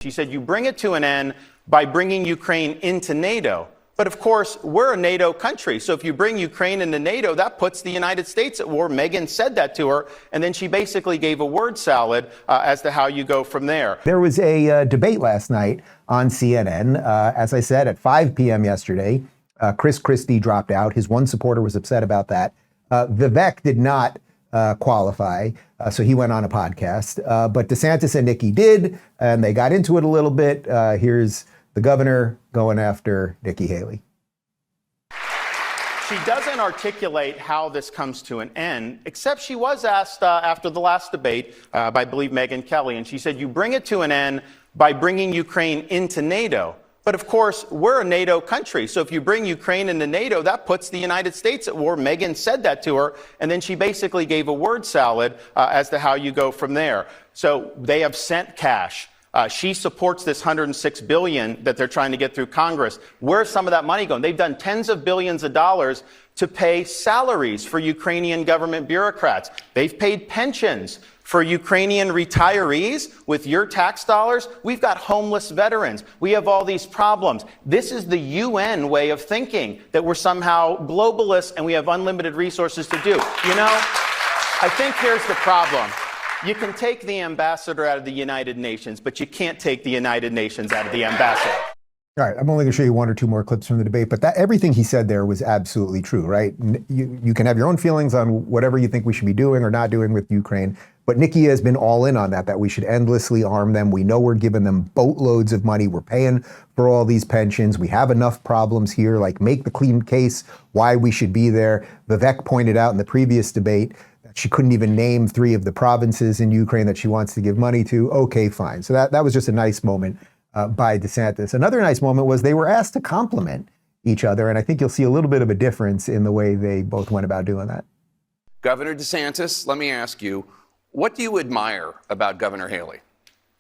She said, you bring it to an end by bringing Ukraine into NATO. But of course, we're a NATO country. So if you bring Ukraine into NATO, that puts the United States at war. Megyn said that to her. And then she basically gave a word salad as to how you go from there. There was a debate last night on CNN. As I said, at 5 p.m. yesterday, Chris Christie dropped out. His one supporter was upset about that. Vivek did not qualify, so he went on a podcast. But DeSantis and Nikki did, and they got into it a little bit. Here's the governor going after Nikki Haley. She doesn't articulate how this comes to an end, except she was asked after the last debate by, I believe, Megyn Kelly, and she said, you bring it to an end by bringing Ukraine into NATO. But of course, we're a NATO country. So if you bring Ukraine into NATO, that puts the United States at war. Megyn said that to her. And then she basically gave a word salad as to how you go from there. So they have sent cash. She supports this $106 billion that they're trying to get through Congress. Where's some of that money going? They've done tens of billions of dollars to pay salaries for Ukrainian government bureaucrats. They've paid pensions for Ukrainian retirees with your tax dollars. We've got homeless veterans. We have all these problems. This is the UN way of thinking, that we're somehow globalists and we have unlimited resources to do. You know, I think here's the problem. You can take the ambassador out of the United Nations, but you can't take the United Nations out of the ambassador. All right, I'm only going to show you one or two more clips from the debate, but everything he said there was absolutely true, right? You can have your own feelings on whatever you think we should be doing or not doing with Ukraine, but Nikki has been all in on that we should endlessly arm them. We know we're giving them boatloads of money. We're paying for all these pensions. We have enough problems here, like make the clean case why we should be there. Vivek pointed out in the previous debate that she couldn't even name 3 of the provinces in Ukraine that she wants to give money to. Okay, fine. So that was just a nice moment by DeSantis. Another nice moment was they were asked to compliment each other, and I think you'll see a little bit of a difference in the way they both went about doing that. Governor DeSantis, let me ask you, what do you admire about Governor Haley?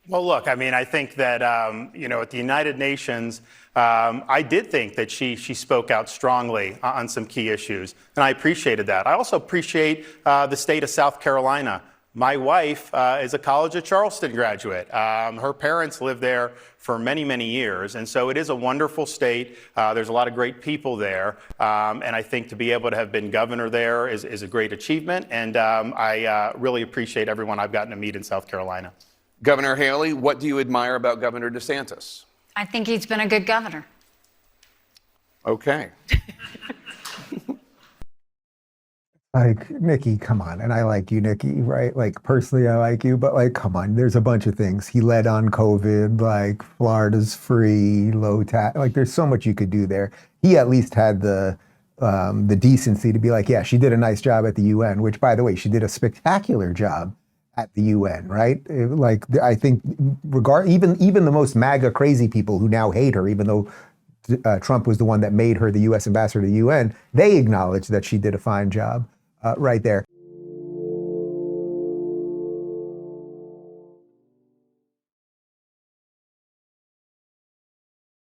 Well, look, I mean, I think that, at the United Nations, I did think that she spoke out strongly on some key issues, and I appreciated that. I also appreciate the state of South Carolina. My wife is a College of Charleston graduate. Her parents lived there for many, many years, and so it is a wonderful state. There's a lot of great people there, and I think to be able to have been governor there is a great achievement, and I really appreciate everyone I've gotten to meet in South Carolina. Governor Haley, what do you admire about Governor DeSantis? I think he's been a good governor. Okay. Like, Nikki, come on. And I like you, Nikki, right? Like, personally, I like you, but like, come on. There's a bunch of things. He led on COVID, like Florida's free, low tax. Like, there's so much you could do there. He at least had the decency to be like, yeah, she did a nice job at the UN, which, by the way, she did a spectacular job at the UN, right? I think even the most MAGA crazy people who now hate her, even though Trump was the one that made her the U.S. ambassador to the UN, they acknowledge that she did a fine job right there.